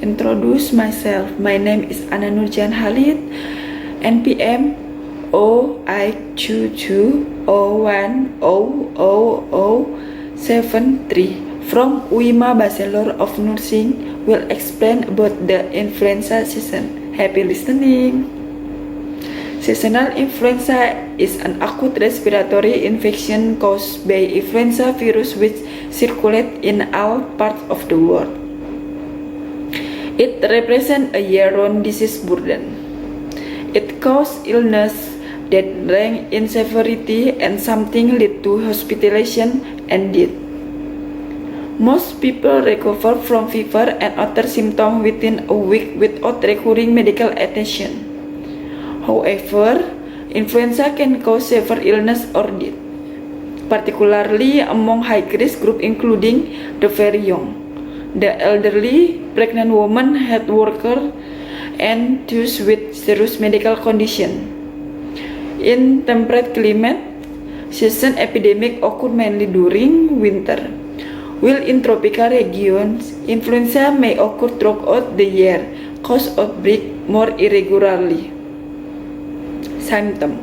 introduce myself. My name is Ana Nurjan Halid, NPM 0I22010073 from UIMA Bachelor of Nursing will explain about the influenza season. Happy listening! Seasonal influenza is an acute respiratory infection caused by influenza virus which circulate in all parts of the world. It represents a year-round disease burden. It causes illness that range in severity and sometimes lead to hospitalization and death. Most people recover from fever and other symptoms within a week without requiring medical attention. However, influenza can cause severe illness or death, particularly among high-risk groups including the very young, the elderly, pregnant women, health workers, and those with serious medical conditions. In temperate climate, season epidemic occur mainly during winter, while in tropical regions, influenza may occur throughout the year, cause outbreak more irregularly. Symptom: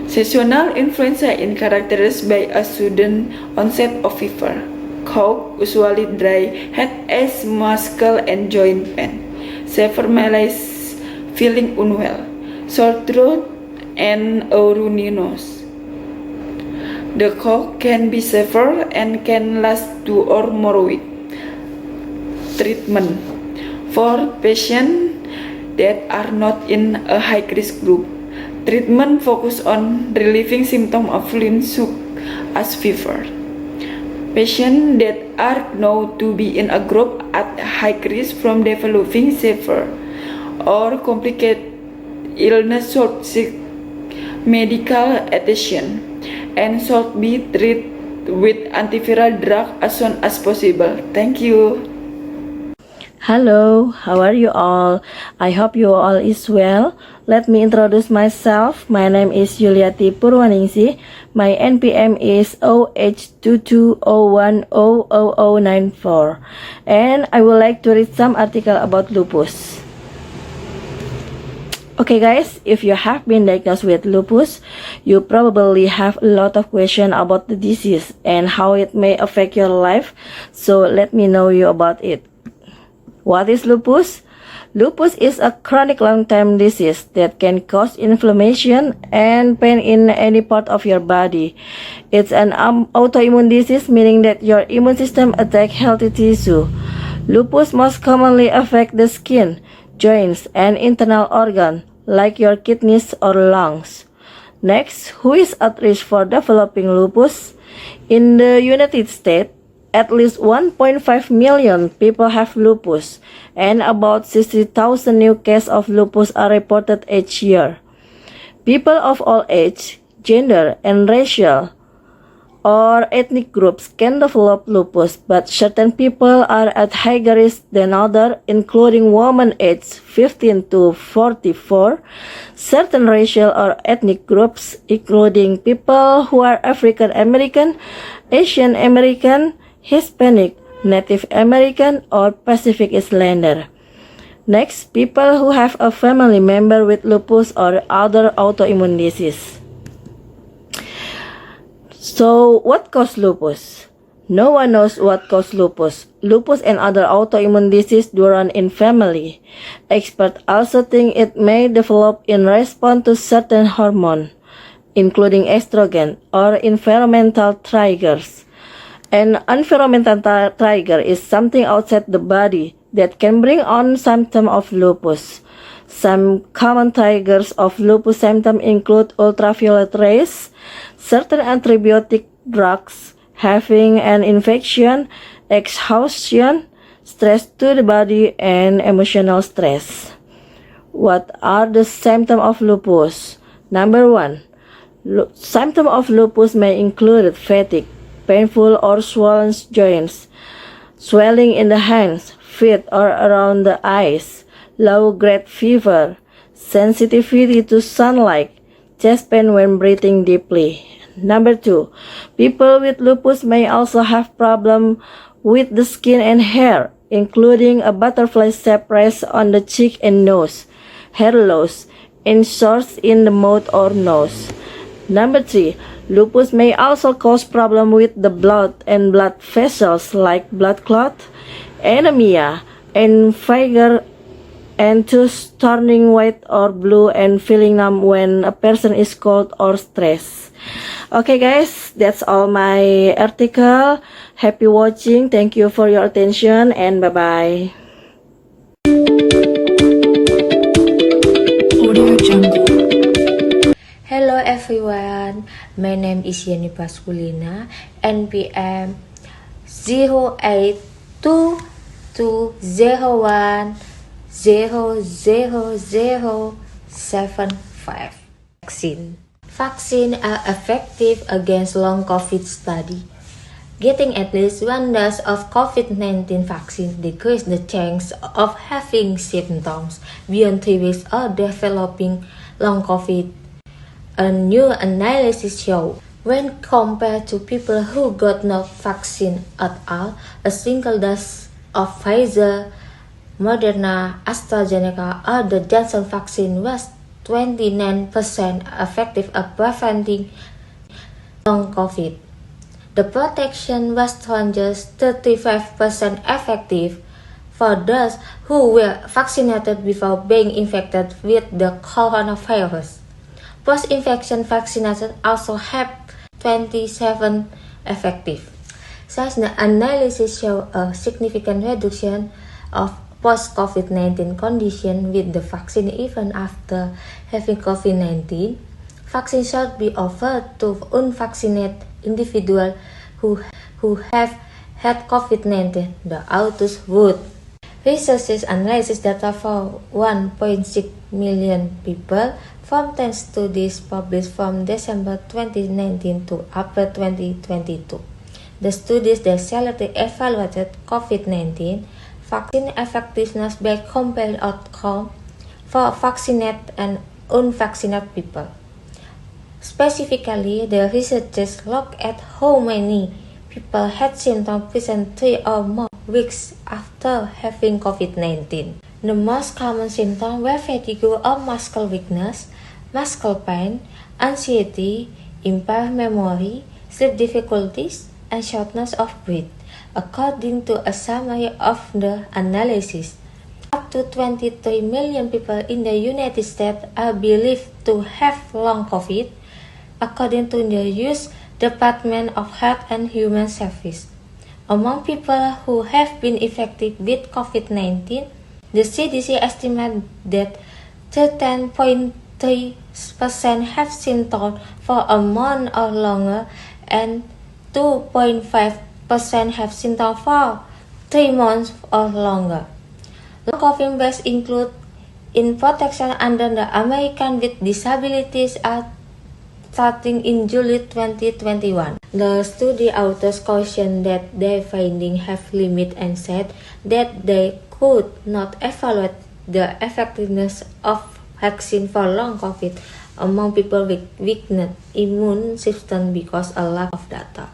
seasonal influenza is characterized by a sudden onset of fever, cough, usually dry, headache, muscle and joint pain, severe malaise, feeling unwell, sore throat, and a runny nose. The cough can be severe and can last 2 or more weeks. Treatment: for patients that are not in a high-risk group, treatment focus on relieving symptoms of flu such as fever. Patients that are known to be in a group at high risk from developing severe or complicated illness should seek medical attention and should be treated with antiviral drug as soon as possible. Thank you. Hello, how are you all? I hope you all is well. Let me introduce myself. My name is Yuliati Purwaningsi. My NPM is OH22010094. And I would like to read some article about lupus. Okay guys, if you have been diagnosed with lupus, you probably have a lot of questions about the disease and how it may affect your life. So let me know you about it. What is lupus? Lupus is a chronic long-term disease that can cause inflammation and pain in any part of your body. It's an autoimmune disease, meaning that your immune system attacks healthy tissue. Lupus most commonly affects the skin, joints, and internal organs like your kidneys or lungs. Next, who is at risk for developing lupus? In the United States, at least 1.5 million people have lupus, and about 60,000 new cases of lupus are reported each year. People of all age, gender, and racial or ethnic groups can develop lupus, but certain people are at higher risk than others, including women aged 15 to 44, certain racial or ethnic groups, including people who are African American, Asian American, Hispanic, Native American, or Pacific Islander. Next, people who have a family member with lupus or other autoimmune disease. So, what causes lupus? No one knows what causes lupus. Lupus and other autoimmune diseases do run in family. Experts also think it may develop in response to certain hormones, including estrogen or environmental triggers. An environmental trigger is something outside the body that can bring on symptoms of lupus. Some common triggers of lupus symptoms include ultraviolet rays, certain antibiotic drugs, having an infection, exhaustion, stress to the body, and emotional stress. What are the symptoms of lupus? Number 1. Symptoms of lupus may include fatigue, painful or swollen joints, swelling in the hands, feet, or around the eyes, low-grade fever, sensitivity to sunlight, chest pain when breathing deeply. Number 2, people with lupus may also have problems with the skin and hair, including a butterfly-shaped rash on the cheek and nose, hair loss, and sores in the mouth or nose. Number 3. Lupus may also cause problems with the blood and blood vessels like blood clot, anemia, and fever, and tooth turning white or blue and feeling numb when a person is cold or stressed. Okay guys, that's all my article. Happy watching. Thank you for your attention and bye bye. Hello everyone, my name is Yani Pasculina, NPM 082201000075. Vaccines are effective against long COVID study. Getting at least one dose of COVID-19 vaccine decreases the chance of having symptoms beyond 3 weeks or developing long COVID. A new analysis shows when compared to people who got no vaccine at all, a single dose of Pfizer, Moderna, AstraZeneca, or the Johnson vaccine was 29% effective at preventing long COVID. The protection was 35% effective for those who were vaccinated before being infected with the coronavirus. Post-infection vaccination also have 27% effective. Such the analysis show a significant reduction of post-COVID-19 condition with the vaccine even after having COVID-19. Vaccine should be offered to unvaccinated individuals who have had COVID-19, the authors wrote. Researchers analyzed data for 1.6 million people from 10 studies published from December 2019 to April 2022. The studies that selected evaluated COVID-19 vaccine effectiveness by comparing outcomes for vaccinated and unvaccinated people. Specifically, the researchers looked at how many people had symptoms present 3 or more weeks after having COVID-19. The most common symptoms were fatigue or muscle weakness, muscle pain, anxiety, impaired memory, sleep difficulties, and shortness of breath. According to a summary of the analysis, up to 23 million people in the United States are believed to have long COVID, according to the U.S. Department of Health and Human Services. Among people who have been infected with COVID-19, the CDC estimates that 13.3% have symptoms for a month or longer, and 2.5% have symptoms for 3 months or longer. Long COVID beds include in protection under the American with Disabilities Act starting in July 2021. The study authors cautioned that their findings have limits and said that they could not evaluate the effectiveness of vaccine for long COVID among people with weakened immune system because a lack of data.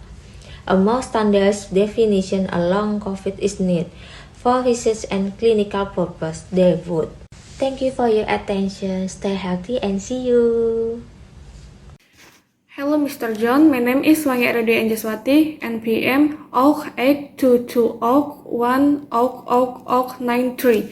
A more standard definition of long COVID is needed for research and clinical purpose, they would. Thank you for your attention. Stay healthy and see you. Hello Mr. John, my name is Wangi Aradia Anjaswati, NPM AUK 822 AUK 1 AUK 93.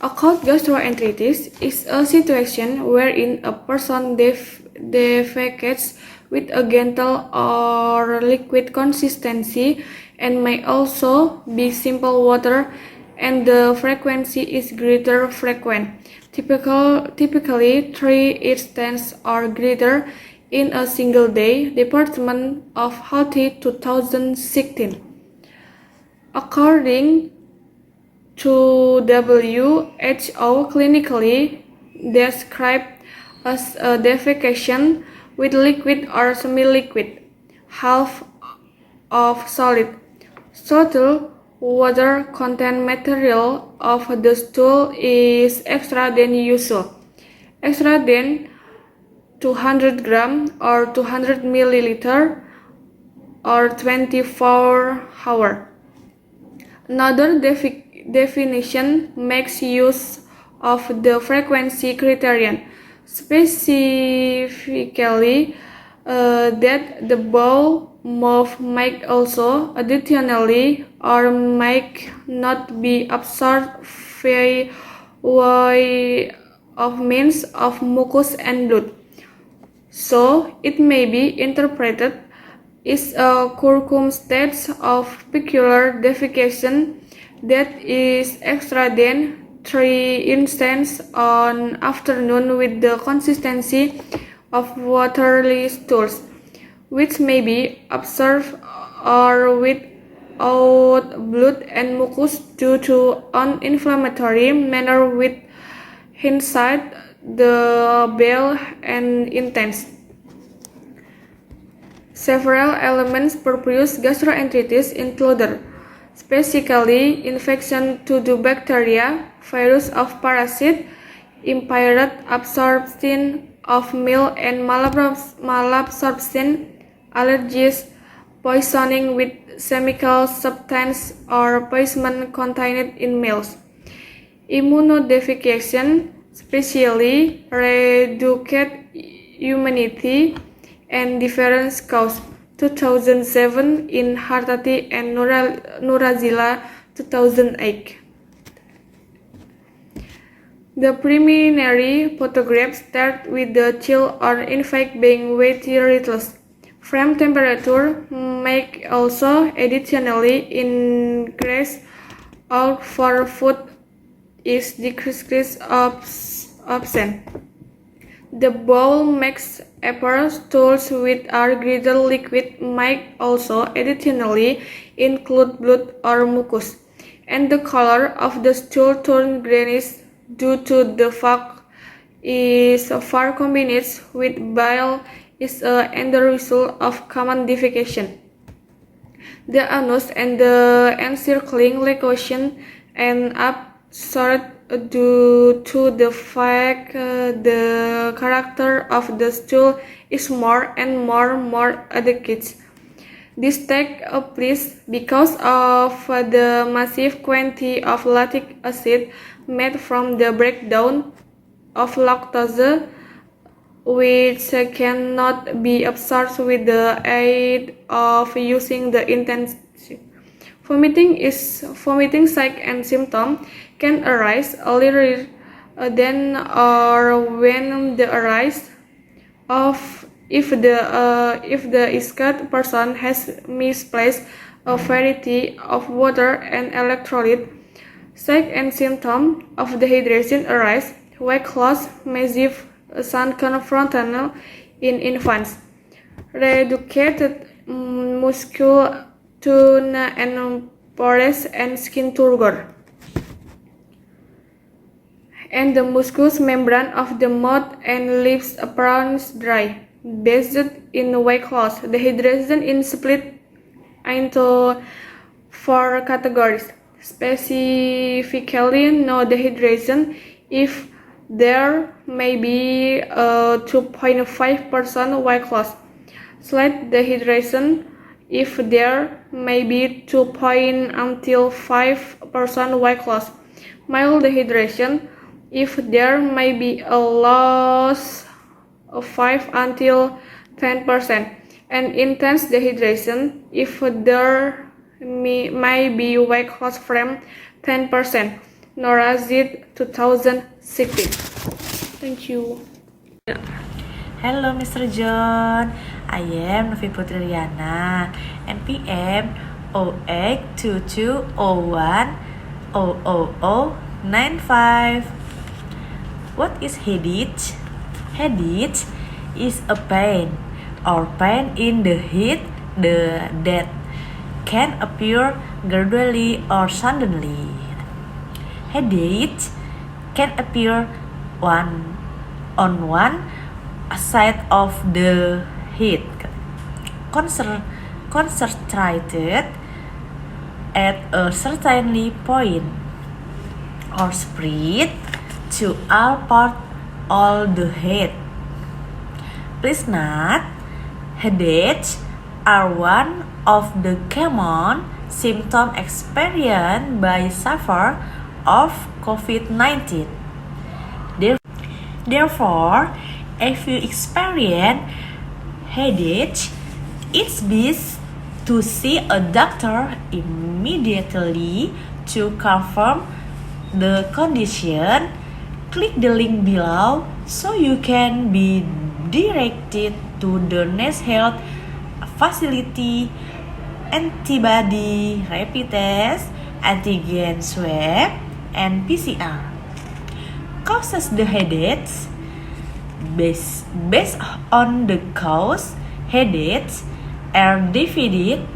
Acute gastroenteritis is a situation wherein a person defecates with a gentle or liquid consistency and may also be simple water, and the frequency is greater frequent. Typically 3 instances or greater in a single day. Department of Health 2016. According to WHO, clinically described as a defecation with liquid or semi-liquid, half of solid, total water content material of the stool is extra than usual, extra than 200 gram or 200 milliliter or 24 hour. Another definition makes use of the frequency criterion, specifically that the ball move might also additionally or might not be absorbed via way of means of mucus and blood. So it may be interpreted is a circumstance of peculiar defecation that is extra than 3 instances on afternoon with the consistency of watery stools, which may be observed or without blood and mucus due to an inflammatory manner with hindsight the bowel and intense. Several elements produce gastroenteritis included, specifically infection to the bacteria, virus of parasite, impaired absorption of meal and malabsorption, allergies, poisoning with chemical substance or poison contained in meals. Immunodeficiency, especially reduced immunity and different cause 2007 in Hartati and Nurazila 2008. The preliminary photographs start with the chill or in fact being weightless. Frame temperature may also additionally increase out for food is decreased absent. The bowl makes apple stools with a greater liquid might also additionally include blood or mucus, and the color of the stool turns greenish due to the fact is far combined with bile is a end result of common defecation. The anus and the encircling location end up short due to the fact the character of the stool is more and more adequate. This takes place because of the massive quantity of lactic acid made from the breakdown of lactose, which cannot be absorbed with the aid of using the intensive. Vomiting sign and symptom can arise earlier than or when the arise of if the ischemic person has misplaced a variety of water and electrolyte. Sign and symptom of dehydration arise weight loss, massive sun confrontal in infants, reduced muscle tone and pores and skin turgor, and the mucous membrane of the mouth and lips appears dry. Based in weight loss, dehydration is split into 4 categories. Specifically, no dehydration if there may be a 2.5% weight loss. Slight dehydration if there may be 2 until 5% weight loss. Mild dehydration if there may be a loss of 5 until 10%, and intense dehydration if there may be weight loss from 10%. Norazid 2016. Thank you. Hello Mr. John, I am Novi Putri Riana, NPM 082201000095. What is headache? Headache is a pain or pain in the head that can appear gradually or suddenly. Headache can appear on one side of the head, concentrated at a certain point, or spread to all parts of the head. Please note, headaches are one of the common symptom experienced by sufferer of COVID-19. Therefore, if you experience headache, it's best to see a doctor immediately. To confirm the condition, click the link below so you can be directed to the next health facility, antibody rapid test, antigen swab, and PCR. Causes the headaches. Based on the cause, headaches are divided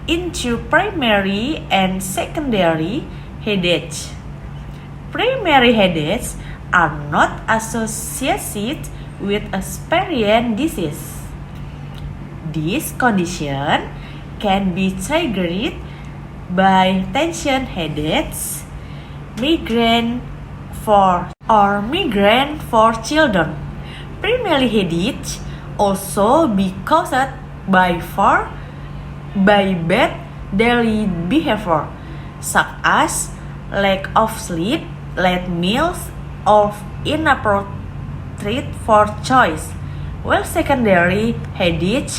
into primary and secondary headaches. Primary headaches are not associated with a experience disease. This condition can be triggered by tension headaches, migraine for children. Primary headache also be caused by bad daily behavior, such as lack of sleep, late meals, or inappropriate for choice, while secondary headache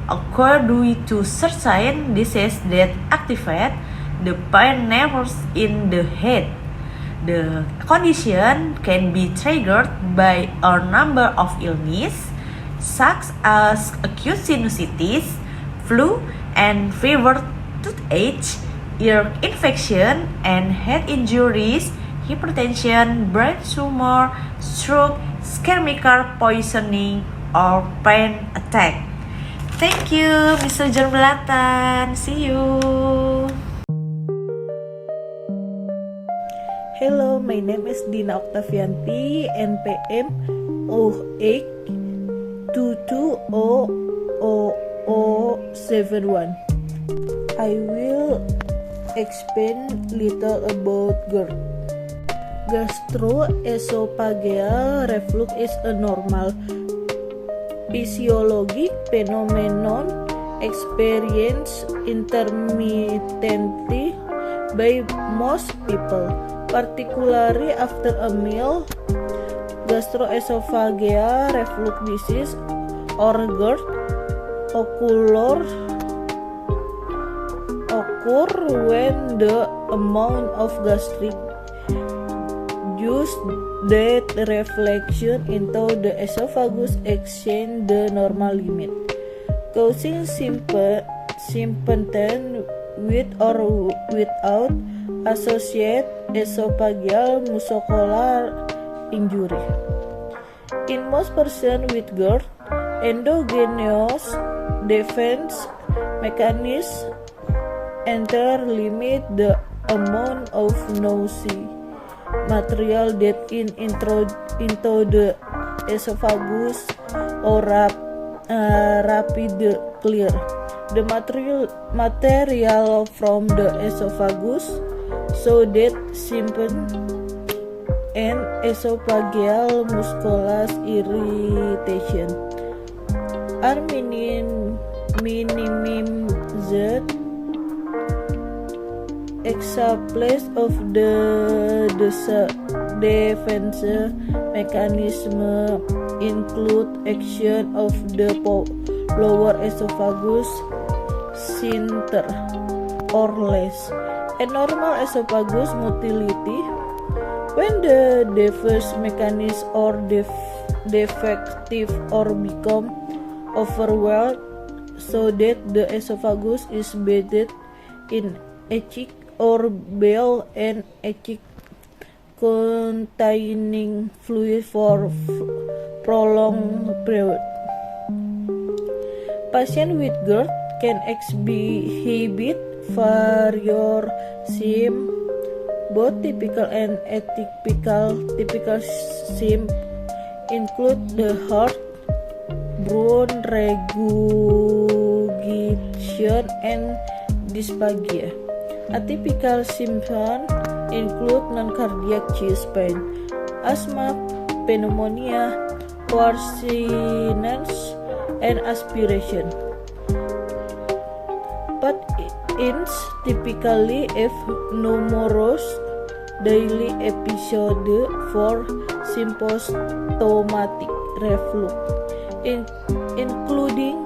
occur due to certain diseases that activate the pain nerves in the head. The condition can be triggered by a number of illnesses, such as acute sinusitis, flu, and fever, toothache, ear infection, and head injuries, hypertension, brain tumor, stroke, chemical poisoning, or pain attack. Thank you, Mr. John Belatan. See you. Hello, my name is Dina Octavianti, NPM 08220071. I will explain little about GERD. Gastroesophageal reflux is a normal physiologic phenomenon experienced intermittently by most people, particularly after a meal. Gastroesophageal reflux disease or GERD occur when the amount of gastric juice that reflection into the esophagus exceeds the normal limit, causing symptoms with or without associated esophageal mucosal injury. In most persons with GERD, endogenous defense mechanisms limit the amount of nausea material that into the esophagus or rapid clear. The material from the esophagus so that symptoms and esophageal mucosal irritation are minimized. Examples of the defense mechanism include action of the lower esophagus sphincter or less, and normal esophagus motility. When the defense mechanism or defective or become overwhelmed, so that the esophagus is bathed in acid or bile and acid containing fluid for prolonged period. Patients with GERD can exhibit various symptoms, both typical and atypical. Typical symptoms include the heart, bone regurgitation, and dysphagia. Atypical symptoms include non-cardiac chest pain, asthma, pneumonia, hoarseness, and aspiration. But in typically have numerous daily episodes for symptomatic reflux, including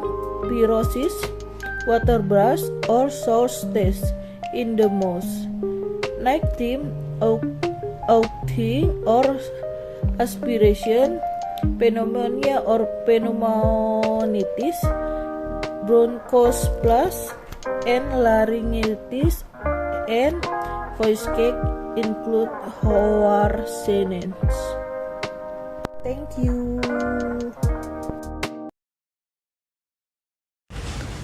pirrosis, waterbrush, or sore taste in the mouth, nighttime outing or aspiration, pneumonia or pneumonitis, bronchospasm, and laryngitis, and voice cake include hoarseness. Thank you.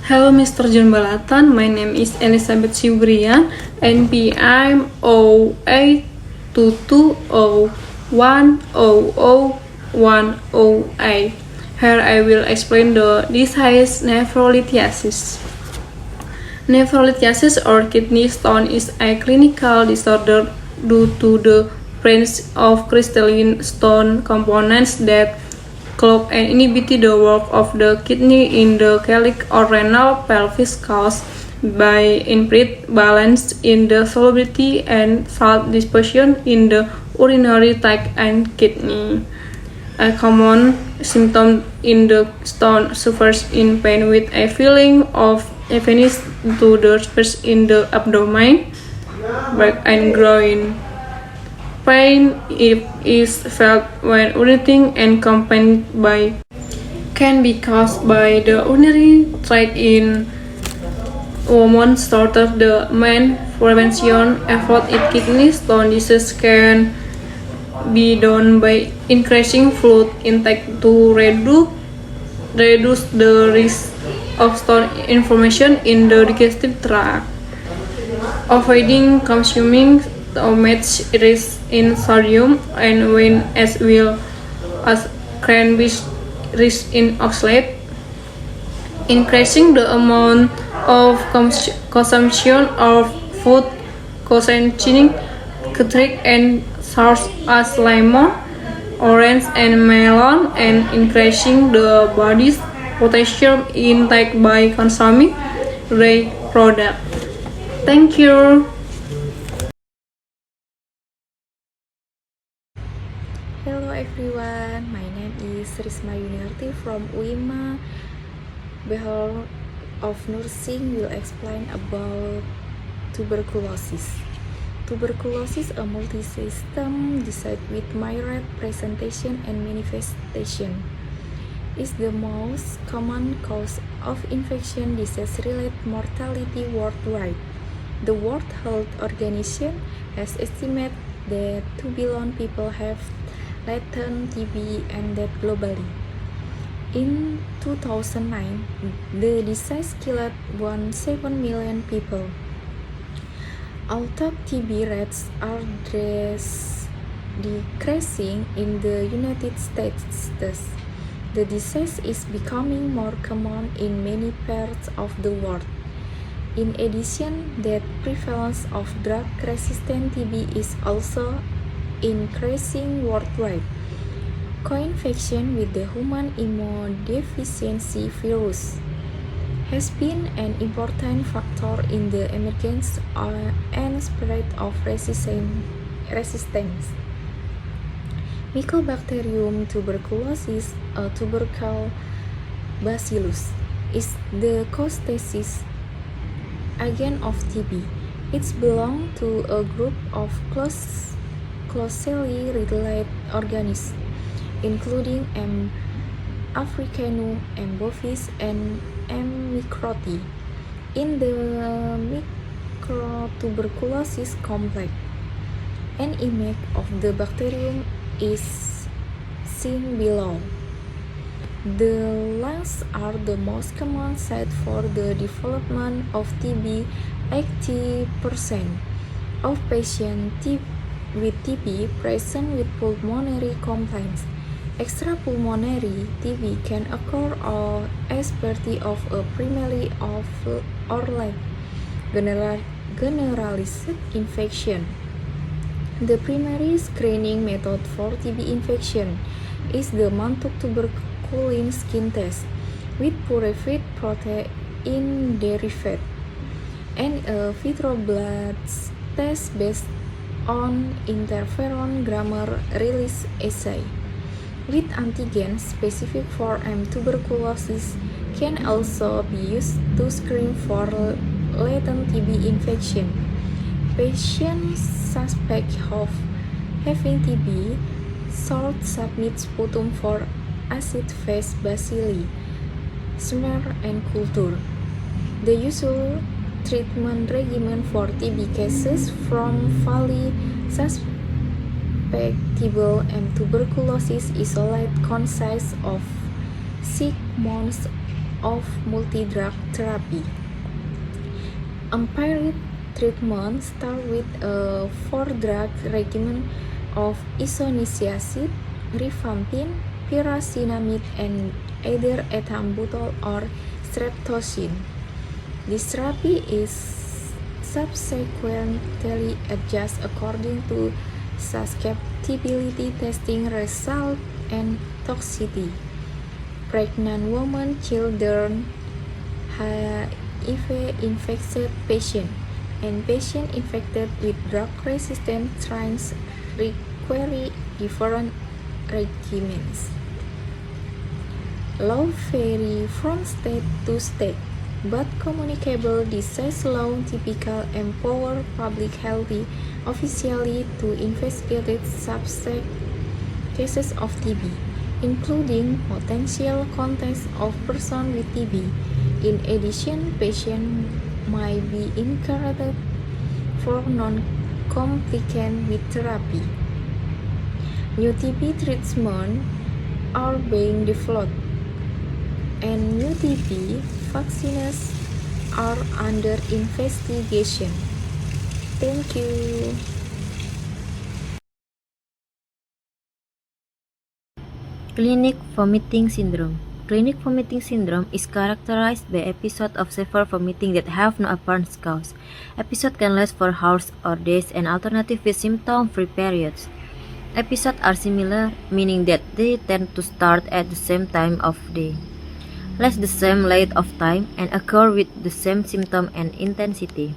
Hello, Mr. John Balatan. My name is Elizabeth Sibrian, NPM 082201001008. Here I will explain the disease nephrolithiasis. Nephrolithiasis or kidney stone is a clinical disorder due to the presence of crystalline stone components that clog and inhibit the work of the kidney in the calyx or renal pelvis caused by impaired balance in the solubility and salt dispersion in the urinary tract and kidney. A common symptom in the stone suffers in pain with a feeling of heaviness to the space in the abdomen, back and groin. Pain is felt when urinating and accompanied by can be caused by the urinary tract in women started the main prevention effort in kidney stone disease can be done by increasing fluid intake to reduce the risk of stone inflammation in the digestive tract, avoiding consuming too much rich in sodium and wine as well as can be rich in oxalate, increasing the amount of consumption of food containing citric and sours as lemon, orange and melon, and increasing the body's potassium intake by consuming dairy products. Thank you. Hello everyone, my name is Risma Yuniarti from UIMA. Bachelor of Nursing will explain about tuberculosis. Tuberculosis, a multi-system disease with myriad presentation and manifestation, is the most common cause of infection disease-related mortality worldwide. The World Health Organization has estimated that 2 billion people have latent TB and that globally. In 2009, the disease killed 1.7 million people. Although TB rates are decreasing in the United States, the disease is becoming more common in many parts of the world. In addition, the prevalence of drug-resistant TB is also increasing worldwide. Co-infection with the human immunodeficiency virus has been an important factor in the emergence and spread of resistance. Mycobacterium tuberculosis, a tubercle bacillus, is the causative agent of TB. It belongs to a group of closely related organisms, including M. africanum, M. bovis, and M. microti. In the microtuberculosis complex, an image of the bacterium is seen below. The lungs are the most common site for the development of TB. 80% of patients with TB present with pulmonary complaints. Extrapulmonary TB can occur as part of a primary or like generalized infection. The primary screening method for TB infection is the Mantoux tuberculin skin test with purified protein derivative. and a vitro blood test based on interferon grammar release assay with antigen specific for M. tuberculosis can also be used to screen for latent TB infection. Patients suspect of having TB should submit sputum for acid-phase bacilli, smear, and culture. The usual treatment regimen for TB cases from Valley suspectable M. tuberculosis isolate consists of 6 months of multi-drug therapy. Empiric treatment start with a 4-drug regimen of isoniazid, rifampin, pyrazinamide, and either ethambutol or streptozin. This therapy is subsequently adjusted according to susceptibility testing result and toxicity. Pregnant women, children, HIV-infected patients, and patients infected with drug-resistant strains require different regimens. Law vary from state to state, but communicable disease law typically empower public health officials to investigate subset cases of TB, including potential contacts of persons with TB. In addition, patients might be encouraged for non-complications with therapy. New TB treatments are being developed, and new TB vaccines are under investigation. Thank you. Clinic vomiting syndrome. Clinic vomiting syndrome is characterized by episodes of severe vomiting that have no apparent cause. Episodes can last for hours or days and alternate with symptom-free periods. Episodes are similar, meaning that they tend to start at the same time of day, last the same length of time, and occur with the same symptom and intensity.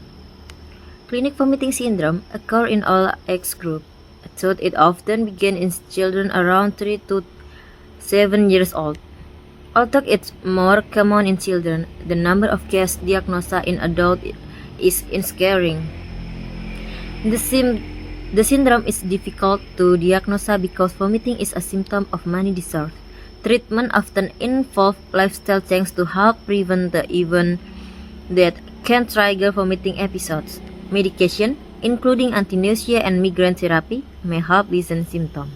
Clinic vomiting syndrome occurs in all age groups, though it often begins in children around 3 to 7 years old. Although it's more common in children, the number of cases diagnosed in adults is scaring. The syndrome is difficult to diagnose because vomiting is a symptom of many disorders. Treatment often involves lifestyle change to help prevent the event that can trigger vomiting episodes. Medication, including anti-nausea and migraine therapy, may help lessen symptoms.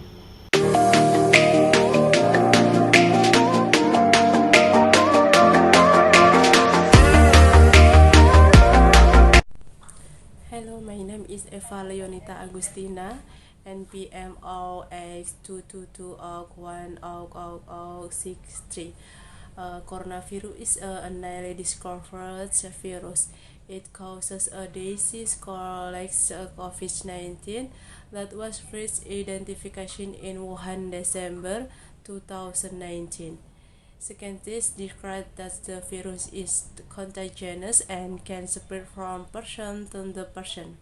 Hello, my name is Eva Leonita Agustina, NPM 0x222-10063. Coronavirus is a newly discovered virus. It causes a disease called COVID-19 that was first identified in Wuhan, December 2019. Scientists declared that the virus is contagious and can spread from person to the person.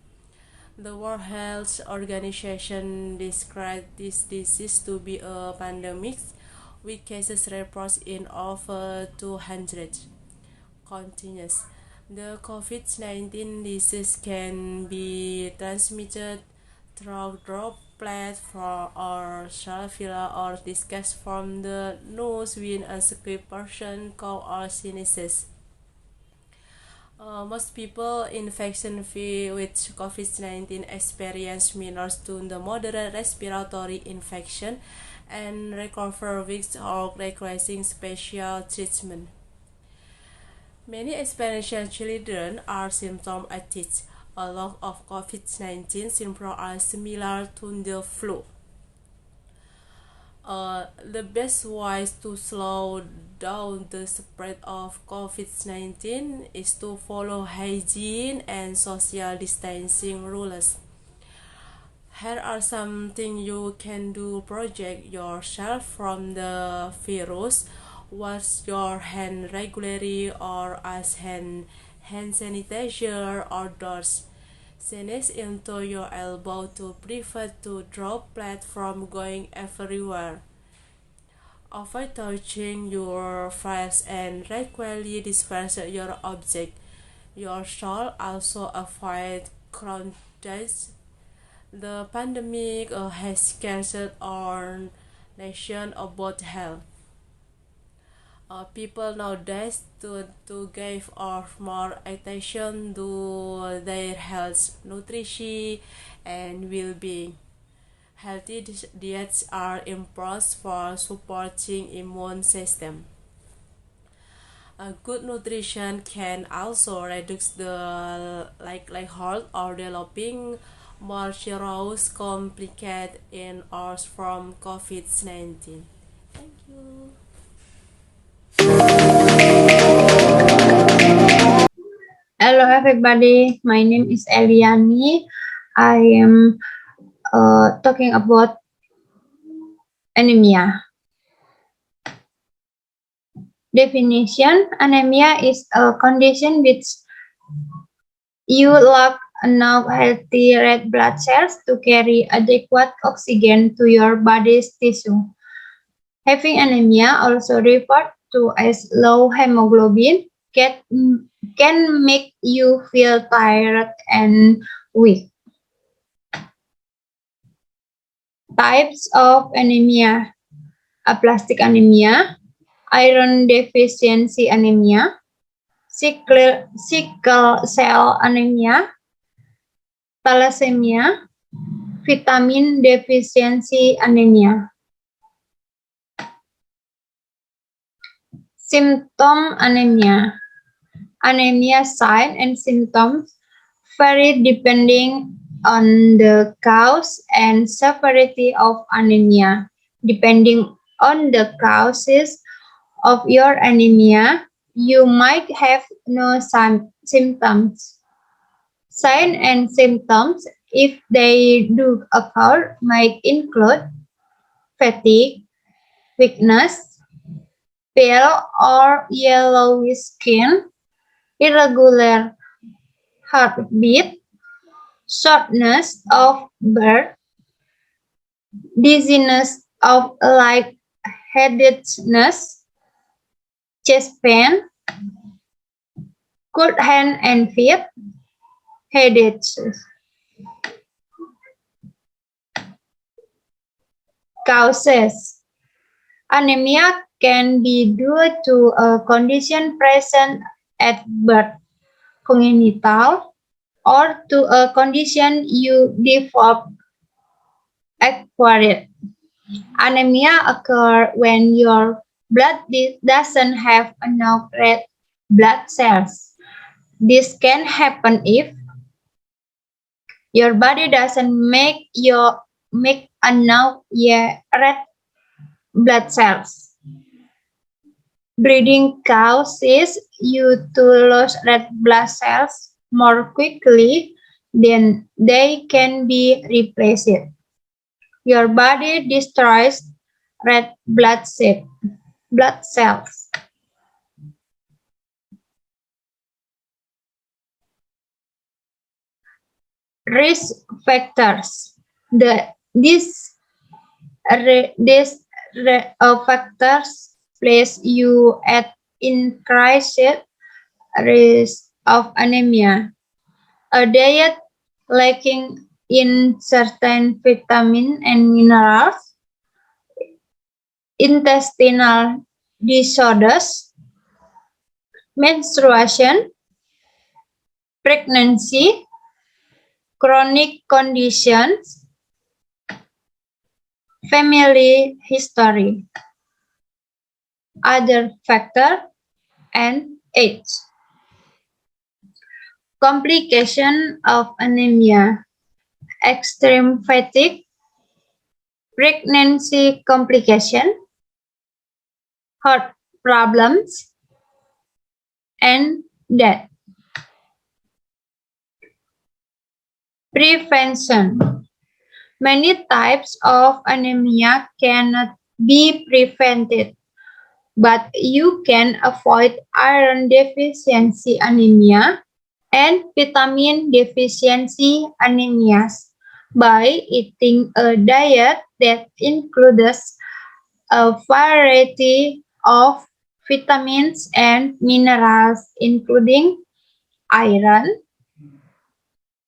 The World Health Organization described this disease to be a pandemic, with cases reported in over 200 continents. The COVID-19 disease can be transmitted through droplets or saliva or discussed from the nose when a sick person cough or sneezes. Most people infected with COVID-19 experience minor to the moderate respiratory infection and recover without requiring special treatment. Many experienced children are symptomatic. A lot of COVID-19 symptoms are similar to the flu. The best way to slow down the spread of COVID-19 is to follow hygiene and social distancing rules. Here are some things you can do to protect yourself from the virus. Wash your hands regularly or as hand hand sanitizer outdoors. Sneeze into your elbow to prevent the droplet from going everywhere. Avoid touching your face and regularly disperse your object. You should also avoid crowds. The pandemic has scared our nation about health. People nowadays to give more attention to their health, nutrition, and well-being. Healthy diets are important for supporting immune system. Good nutrition can also reduce the likelihood of developing more serious complications in us from COVID-19. Thank you. Hello everybody, my name is Eliani. I am talking about anemia. Definition: anemia is a condition which you lack enough healthy red blood cells to carry adequate oxygen to your body's tissue. Having anemia, also referred to as low hemoglobin, can make you feel tired and weak. Types of anemia: aplastic anemia, iron deficiency anemia, sickle cell anemia, thalassemia, vitamin deficiency anemia. Symptom anemia. Anemia signs and symptoms vary depending on the cause and severity of anemia. Depending on the causes of your anemia, you might have no symptoms. Signs and symptoms, if they do occur, might include fatigue, weakness, pale or yellowish skin, irregular heartbeat, shortness of breath, dizziness of lightheadedness, chest pain, cold hands and feet, headaches. Causes: anemia can be due to a condition present at birth, congenital, or to a condition you develop acquired. Anemia occurs when your blood doesn't have enough red blood cells. This can happen if your body doesn't make enough red blood cells. Bleeding causes you to lose red blood cells more quickly than they can be replaced. Your body destroys red blood cells. Risk factors. These factors place you at increased risk of anemia. A diet lacking in certain vitamins and minerals, intestinal disorders, menstruation, pregnancy, chronic conditions, family history, other factor, and age. Complication of anemia: extreme fatigue, pregnancy complication, heart problems, and death. Prevention: many types of anemia cannot be prevented. but you can avoid iron deficiency anemia and vitamin deficiency anemias by eating a diet that includes a variety of vitamins and minerals, including iron,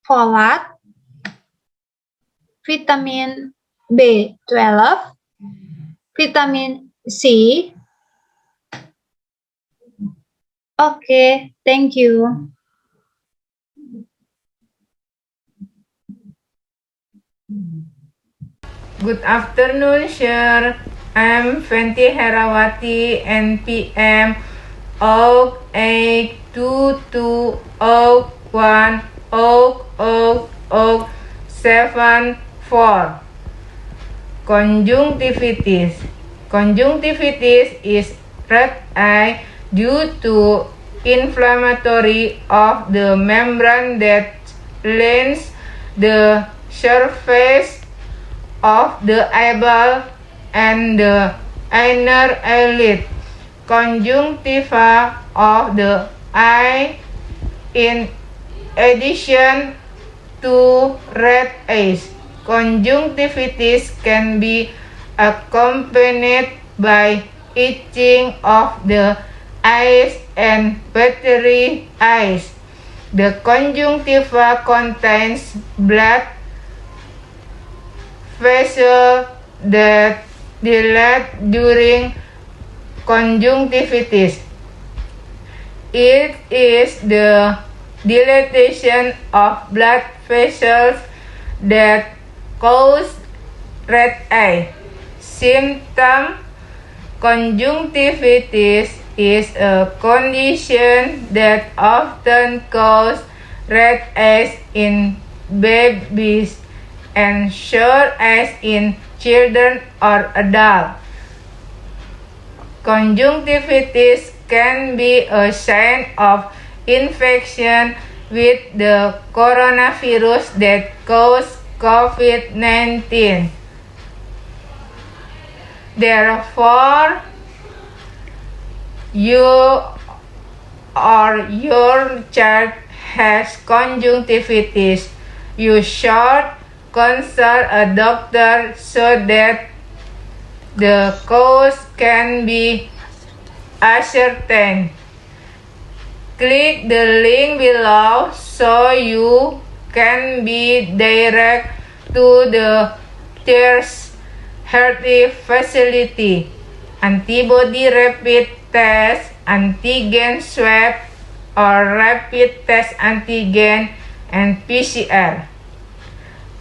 folate, vitamin B12, vitamin C. Okay, thank you. Good afternoon, sir. I'm Fenty Herawati, NPM 0822010074. Conjunctivitis. Conjunctivitis is red eye due to inflammatory of the membrane that lines the surface of the eyeball and the inner eyelid. Conjunctiva of the eye in addition to red eyes. Conjunctivitis can be accompanied by itching of the eyes and watery eyes. The conjunctiva contains blood vessels that dilate during conjunctivitis. It is the dilatation of blood vessels that cause red eye. Symptom: conjunctivitis is a condition that often causes red eyes in babies and sore eyes in children or adults. Conjunctivitis can be a sign of infection with the coronavirus that causes COVID-19. Therefore, you or your child has conjunctivitis, you should consult a doctor so that the cause can be ascertained. Click the link below so you can be directed to the Tears Healthy Facility, antibody rapid test, antigen swab, or rapid test antigen and PCR.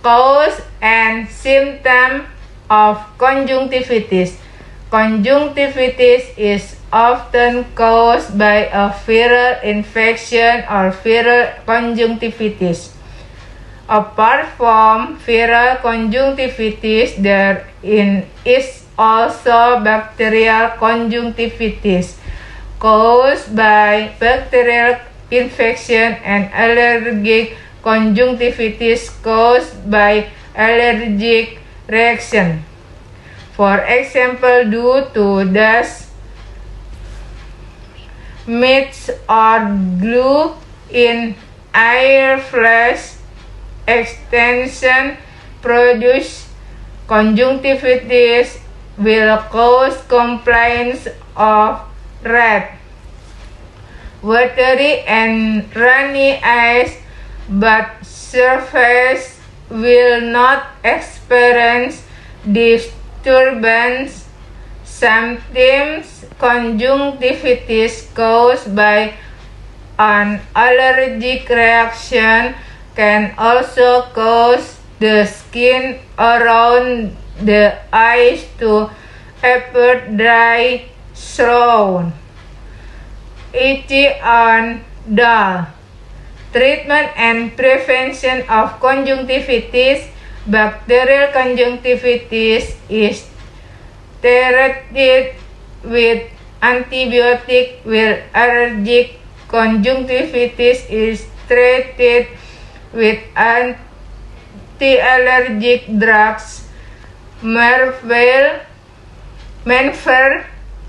Cause and symptom of conjunctivitis. Conjunctivitis is often caused by a viral infection or viral conjunctivitis. Apart from viral conjunctivitis, there is also bacterial conjunctivitis caused by bacterial infection and allergic conjunctivitis caused by allergic reaction. For example, due to dust, mites or glue in airflow extension produce conjunctivitis will cause complaints of red, watery and runny eyes, but surface will not experience disturbance. Sometimes conjunctivitis caused by an allergic reaction can also cause the skin around the eyes to appear dry, swollen, itchy, and dull. Treatment and prevention of conjunctivitis. Bacterial conjunctivitis is treated with antibiotic, while allergic conjunctivitis is treated with anti-allergic drugs. Menfer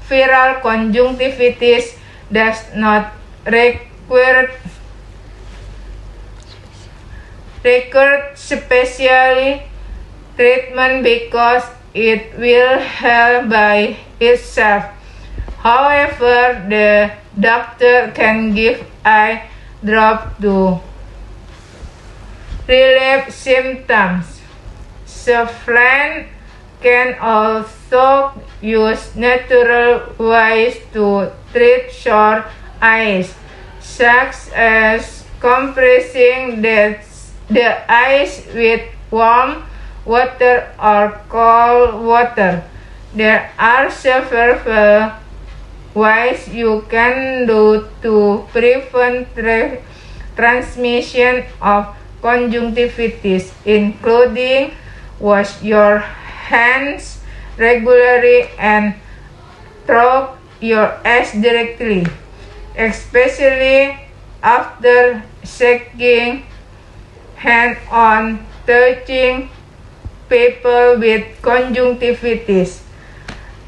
viral conjunctivitis does not require special treatment because it will heal by itself. However, the doctor can give eye drop to relieve symptoms. Sovereign can also use natural ways to treat sore eyes, such as compressing the eyes with warm water or cold water. There are several ways you can do to prevent transmission of conjunctivitis, including wash your hands regularly and rub your eyes directly, especially after shaking hand on touching people with conjunctivitis.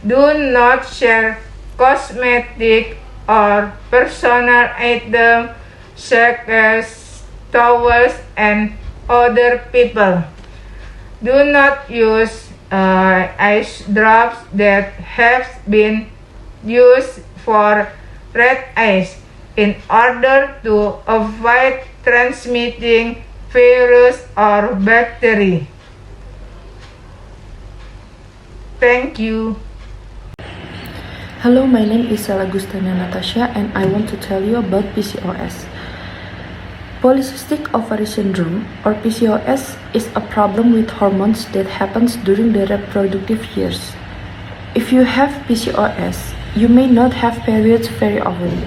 Do not share cosmetic or personal items such as towels and other people. Do not use ice drops that have been used for red eyes in order to avoid transmitting virus or bacteria. Thank you. Hello, my name is Agustana Natasha and I want to tell you about PCOS. Polycystic ovary syndrome, or PCOS, is a problem with hormones that happens during the reproductive years. If you have PCOS, you may not have periods very often,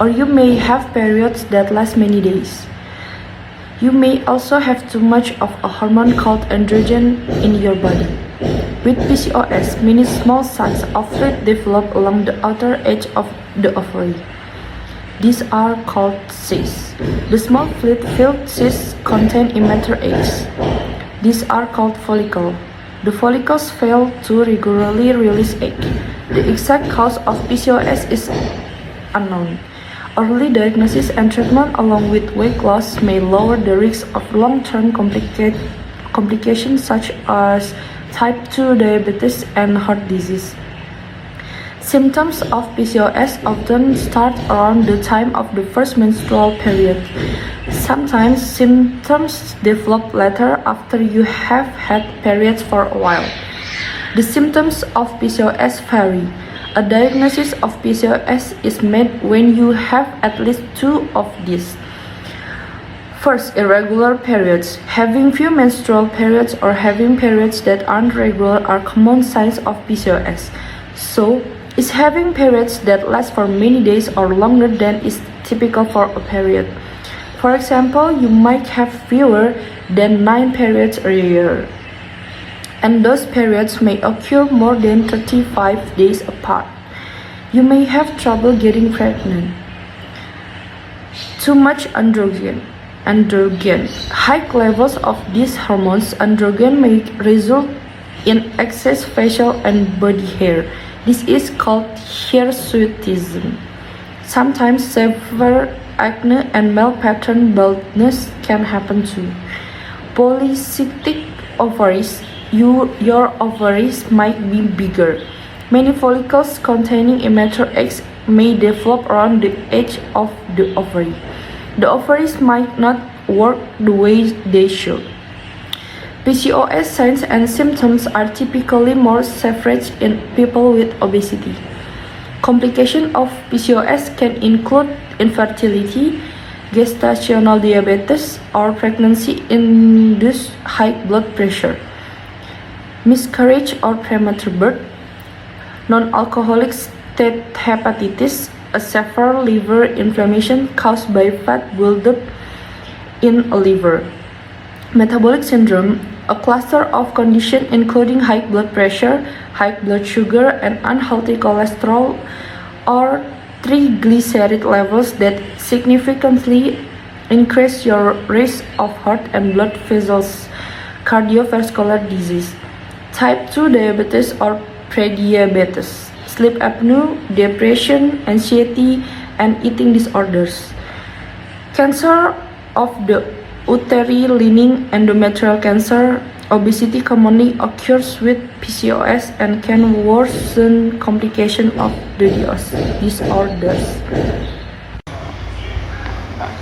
or you may have periods that last many days. You may also have too much of a hormone called androgen in your body. With PCOS, many small sacs of fluid develop along the outer edge of the ovary. These are called cysts. The small fluid-filled cysts contain immature eggs. These are called follicles. The follicles fail to regularly release egg. The exact cause of PCOS is unknown. Early diagnosis and treatment along with weight loss may lower the risk of long-term complications such as type 2 diabetes and heart disease. Symptoms of PCOS often start around the time of the first menstrual period. Sometimes symptoms develop later after you have had periods for a while. The symptoms of PCOS vary. A diagnosis of PCOS is made when you have at least two of these. First, irregular periods. Having few menstrual periods or having periods that aren't regular are common signs of PCOS. So, is having periods that last for many days or longer than is typical for a period. For example, you might have fewer than 9 periods a year, and those periods may occur more than 35 days apart. You may have trouble getting pregnant. Too much androgen. High levels of these hormones, androgen, may result in excess facial and body hair. This is called hirsutism. Sometimes severe acne and male pattern baldness can happen too. Polycystic ovaries. Your ovaries might be bigger. Many follicles containing immature eggs may develop around the edge of the ovary. The ovaries might not work the way they should. PCOS signs and symptoms are typically more severe in people with obesity. Complications of PCOS can include infertility, gestational diabetes, or pregnancy-induced high blood pressure, miscarriage or premature birth, non-alcoholic steatohepatitis, a severe liver inflammation caused by fat buildup in a liver, metabolic syndrome, a cluster of conditions including high blood pressure, high blood sugar, and unhealthy cholesterol or triglyceride levels that significantly increase your risk of heart and blood vessels, cardiovascular disease, type 2 diabetes or prediabetes, sleep apnea, depression, anxiety, and eating disorders. Cancer of the uterine lining, endometrial cancer, obesity commonly occurs with PCOS and can worsen complications of the disorders.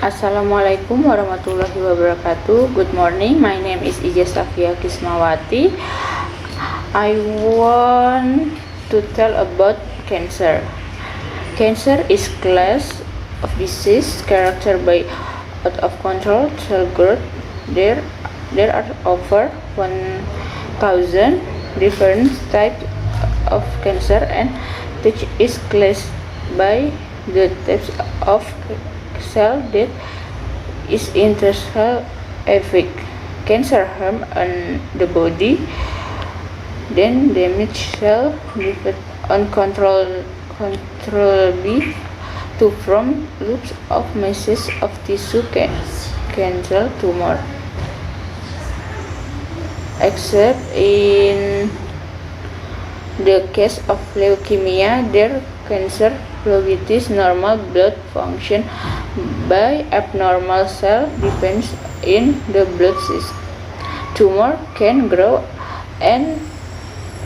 Assalamualaikum warahmatullahi wabarakatuh. Good morning, my name is Ija Safia Kismawati. I want to tell about cancer. Cancer is class of disease characterized by out of control cell growth. There are over 1,000 different types of cancer, and each is classed by the types of cell that is intestinal effect. Cancer harm on the body, then damage cell divide uncontrollably to form loops of masses of tissue cancer tumor. Except in the case of leukemia, their cancer fluids normal blood function by abnormal cell depends in the blood system. Tumor can grow and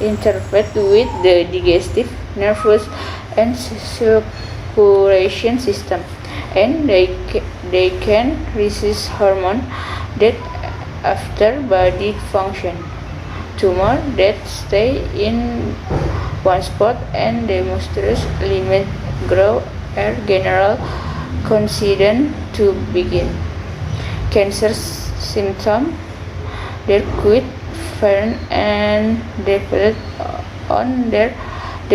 interfere with the digestive, nervous, and circulation system, and they can resist hormone that after body function. Tumor that stay in one spot and demonstrate limit growth are generally considered to begin. Cancer symptoms that could firm and develop on the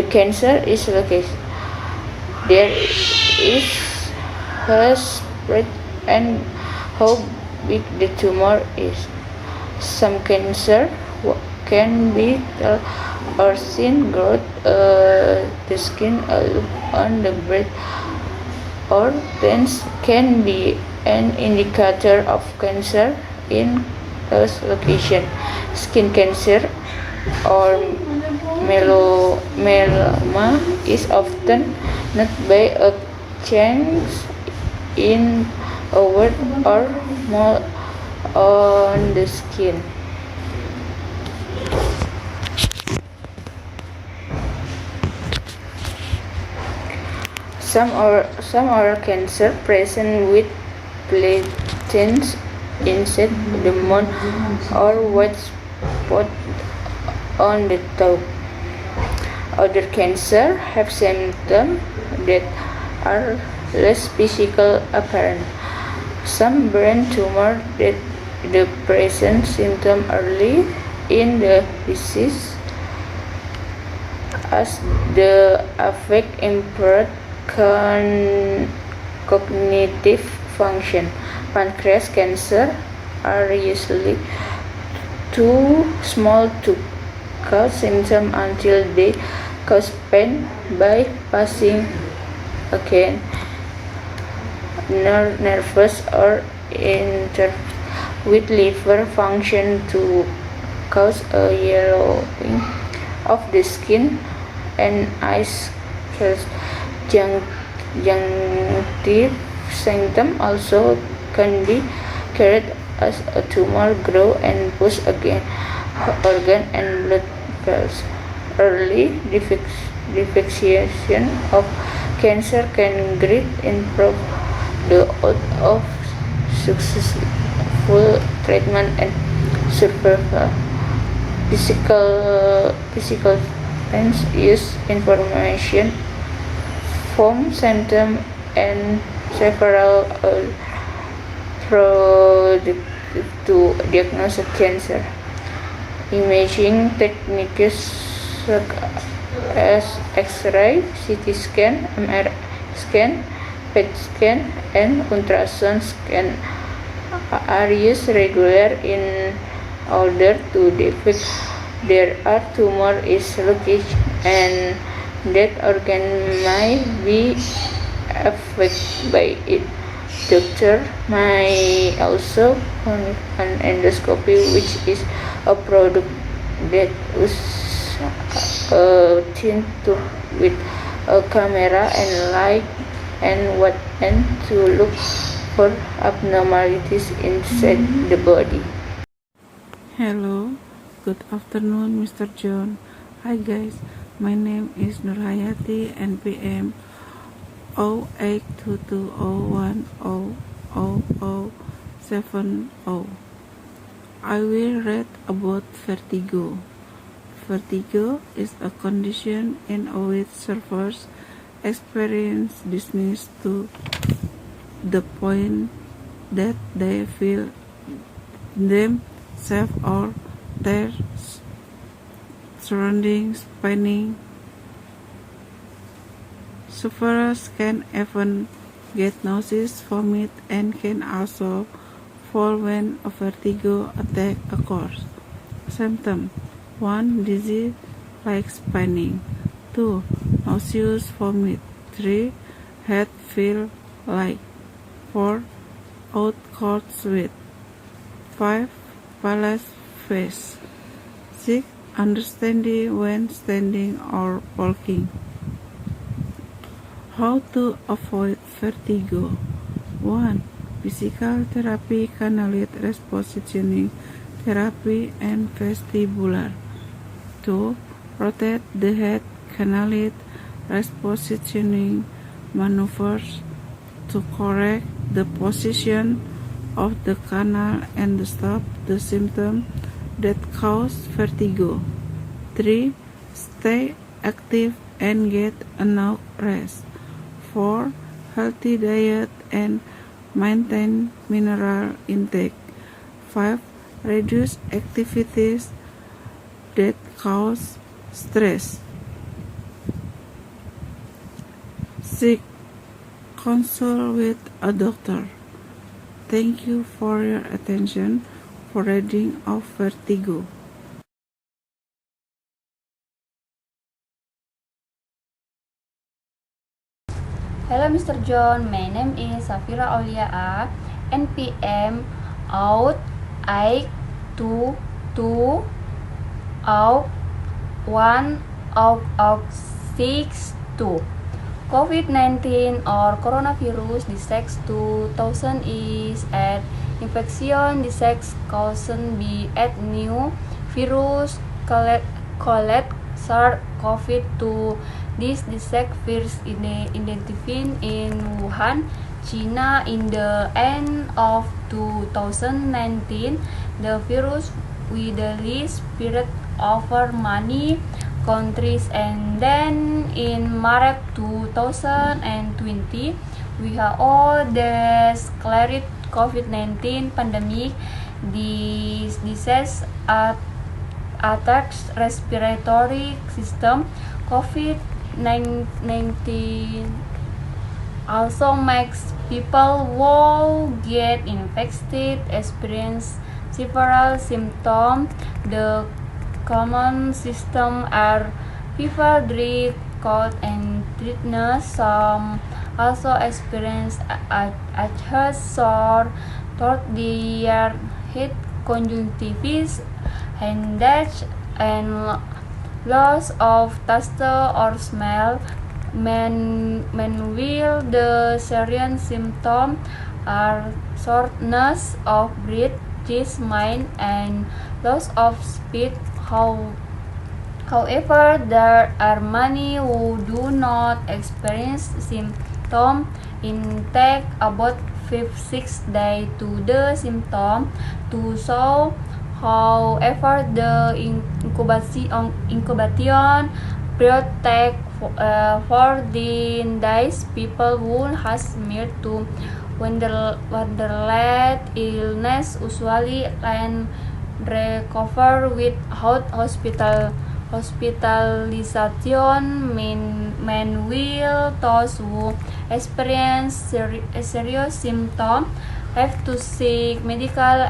cancer is located. There is a spread and how big the tumor is. Some cancer can be tall or thin growth the skin on the breast or thence can be an indicator of cancer in those locations. Skin cancer or melanoma is often not by a change in a word or mole on the skin. Some oral cancer present with platelets inside the mouth or white spot on the top. Other cancer have symptoms that are less physical apparent. Some brain tumor that the present symptom early in the disease as the affect impaired cognitive function. Pancreas cancer are usually too small to cause symptoms until they cause pain by passing again nervous or interfere with liver function to cause a yellowing of the skin and eyes. Conjunctive symptoms also can be carried as a tumor grow and push against organ and blood vessels. Early detection of cancer can greatly improve the odds of successful treatment and survival. Physical signs use information from symptoms and several products to diagnose cancer. Imaging techniques such as X-ray, CT scan, MRI scan, PET scan, and ultrasound scan are used regularly in order to detect there are tumor is located and that organ may be affected by it. Doctor may also conduct an endoscopy, which is a product that uses a thin tube with a camera and light and to look for abnormalities inside the body. Hello, good afternoon, Mr. John. Hi guys, my name is Nurhayati, NPM 0822010070. I will read about vertigo. Vertigo is a condition in which survivors experience dizziness to the point that they feel themselves or their surroundings spinning. Sufferers can even get nauseous, vomit, and can also fall when a vertigo attack occurs. Symptoms: 1. Dizzy like spinning. 2. Nauseous vomit. 3. Head feel light. 4. Out cold sweat. 5. Pale face. 6. Understanding when standing or walking. How to avoid vertigo? 1. Physical therapy, cannulate repositioning therapy, and vestibular. 2. Rotate the head, cannulate repositioning maneuvers to correct the position of the canal and stop the symptom that cause vertigo. 3. Stay active and get enough rest. 4. Healthy diet and maintain mineral intake. 5. Reduce activities that cause stress. 6. Consult with a doctor. Thank you for your attention for reading of vertigo. Hello Mr. John, my name is Safira Aulia A, NPM out 822 out 1 out 62. COVID-19 or coronavirus disease 2000 is an infection disease caused by a new virus called SARS-CoV-2. This disease first identified in Wuhan, China in the end of 2019. The virus widely spread over many countries, and then in March 2020, WHO declared COVID-19 pandemic. This disease attacks respiratory system. COVID-19 also makes people who get infected experience several symptoms. The common symptoms are fever, dry cold, and tiredness. Some also experience a sore throat, their head, conjunctivitis, headache, and loss of taste or smell. Meanwhile, the serious symptoms are shortness of breath, chest pain, and loss of speech. However, there are many who do not experience symptoms and take about 5-6 days to the symptoms to show. However, the incubation period takes 14 days. People who has mild to moderate illness usually can recover without hospitalization. Meanwhile, those who experience serious symptoms have to seek medical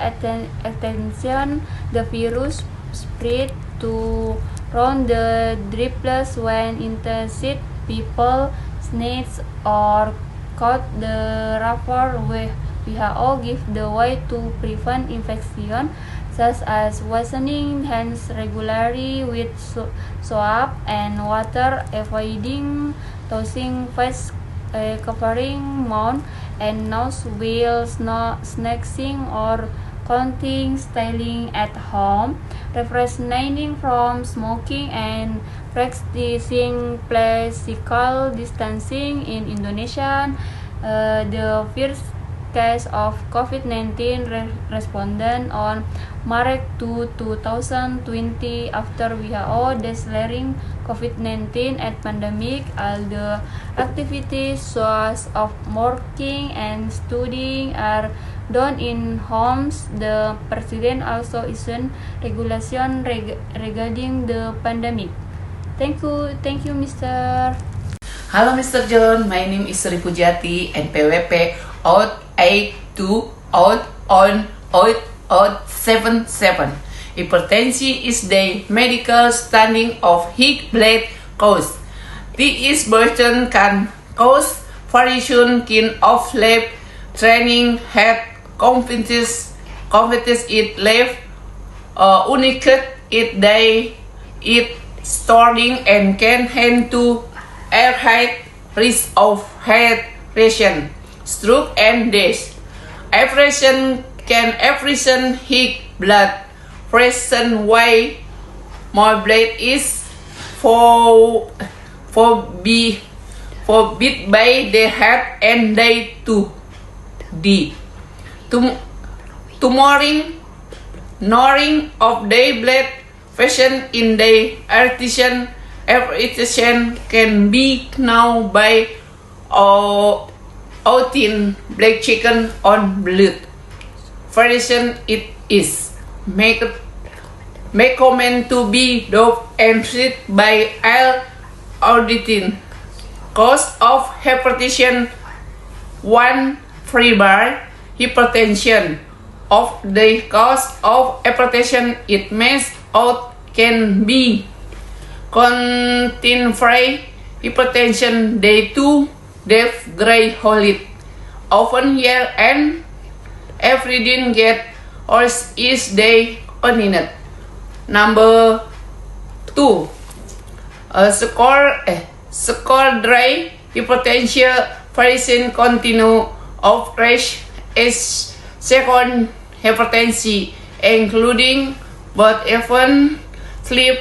attention. The virus spread to around the droplets when infected people sneeze or cough. The WHO give the way to prevent infection. such as washing hands regularly with soap and water, avoiding touching face, covering mouth and nose while snacking or counting, staying at home, refraining from smoking, and practicing physical distancing. In Indonesia, the first case of COVID-19 responded on March 2, 2020 after WHO declaring COVID-19 a pandemic. All the activities such as working and studying are done in homes. The president also issued regulation regarding the pandemic. Thank you, Mr. Hello, Mr. John. My name is Sri Pujati, and PWP 8288877. Hypertension is the medical standing of high blood cause. This burden can cause variation of life training, head confidence it life, unique it day, it storing and can hand to airhead risk of heart patient, stroke and death. Abrasion high blood pressure way more blood is forbid by the heart and day to D. Knowing of the blood pressure in the artisan can be known by outing black chicken on blood. Variation it is make comment to be doped and treated by auditing. Cause of hypertension 1 free bar hypertension. Of the cause of hypertension it means out can be content-free hypertension day 2 death gray holid often year and everything get or is day on. Number 2 score dry hypertension variation continue of rash is second hypertension including both even sleep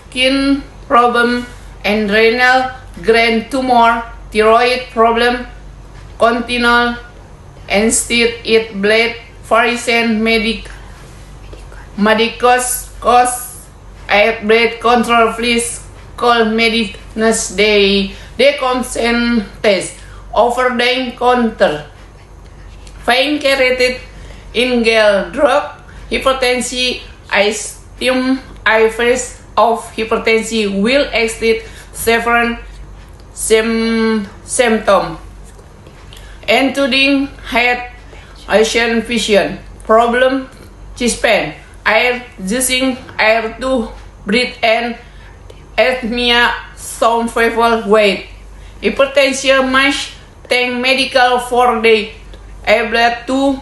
skin problem and renal gland tumor, thyroid problem, continual and still it blood variation medicus cause blood control please call medicus they consent test over the counter fine carried inhale drug hypertension assume average of hypertension will exceed several symptoms including head vision problem, chest pain, air using air to breathe and arrhythmia, some fever weight. Hypertension must take medical for the able to